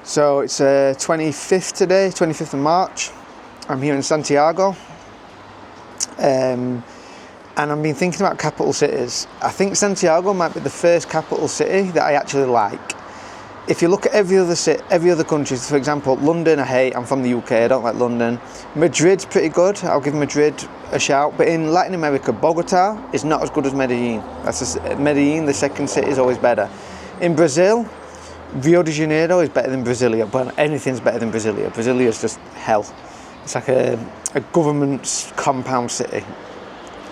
So it's 25th today, 25th of March. I'm here in Santiago. And I've been thinking about capital cities. I think Santiago might be the first capital city that I actually like. If you look at every other country, for example, London I hate, I'm from the UK, I don't like London. Madrid's pretty good, I'll give Madrid a shout. But in Latin America, Bogota is not as good as Medellin. Medellin, the second city, is always better. In Brazil, Rio de Janeiro is better than Brasilia, but anything's better than Brasilia. Brasilia is just hell. It's like a government compound city.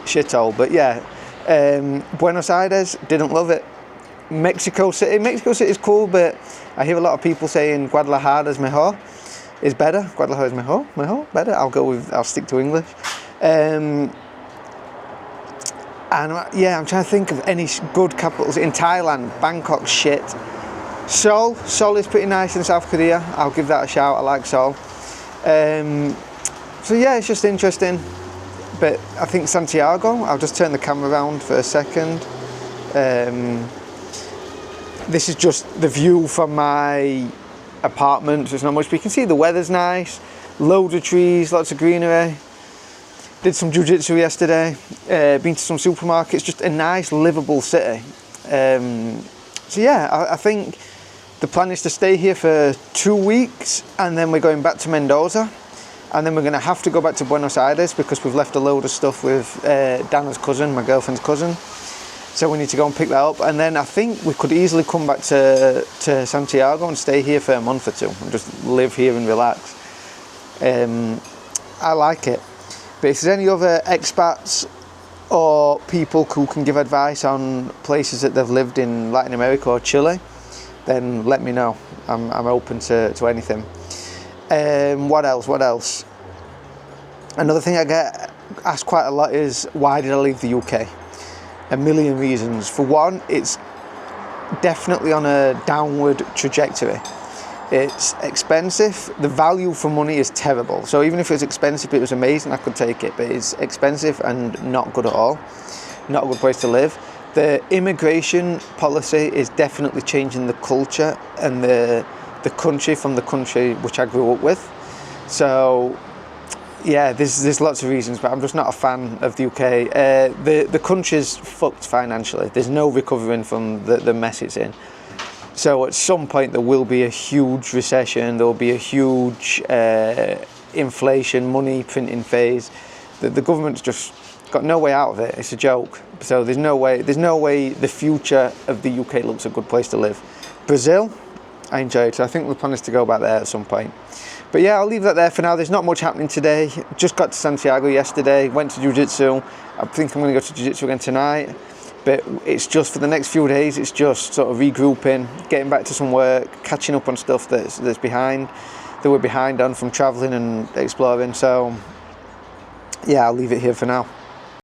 Shithole, but yeah. Buenos Aires, didn't love it. Mexico City is cool, but I hear a lot of people saying Guadalajara is better. Guadalajara is mejor, better. I'll stick to English. And yeah, I'm trying to think of any good capitals. In Thailand, Bangkok, shit. Seoul is pretty nice in South Korea. I'll give that a shout. I like Seoul. So yeah, it's just interesting. But I think Santiago, I'll just turn the camera around for a second. This is just the view from my apartment. There's not much, but you can see the weather's nice. Loads of trees, lots of greenery. Did some jiu-jitsu yesterday. Been to some supermarkets. Just a nice, livable city. So yeah, I think the plan is to stay here for 2 weeks, and then we're going back to Mendoza, and then we're going to have to go back to Buenos Aires because we've left a load of stuff with Dana's cousin, my girlfriend's cousin. So we need to go and pick that up, and then I think we could easily come back to Santiago and stay here for a month or two and just live here and relax. I like it. But if there's any other expats or people who can give advice on places that they've lived in Latin America or Chile, then let me know. I'm open to anything. What else? Another thing I get asked quite a lot is, why did I leave the UK? A million reasons. For one, it's definitely on a downward trajectory. It's expensive. The value for money is terrible. So even if it was expensive, it was amazing, I could take it. But it's expensive and not good at all. Not a good place to live. The immigration policy is definitely changing the culture and the country from the country which I grew up with. So yeah, there's lots of reasons, but I'm just not a fan of the UK. The country's fucked financially. There's no recovering from the mess it's in. So at some point there will be a huge recession, there will be a huge inflation, money printing phase. The government's just got no way out of it. It's a joke. So there's no way the future of the UK looks a good place to live. Brazil, I enjoyed, so I think the plan is to go back there at some point. But yeah, I'll leave that there for now. There's not much happening today. Just got to Santiago yesterday, went to jiu-jitsu. I think I'm going to go to jiu-jitsu again tonight. But it's just for the next few days, it's just sort of regrouping, getting back to some work, catching up on stuff that we're behind on from travelling and exploring. So yeah, I'll leave it here for now.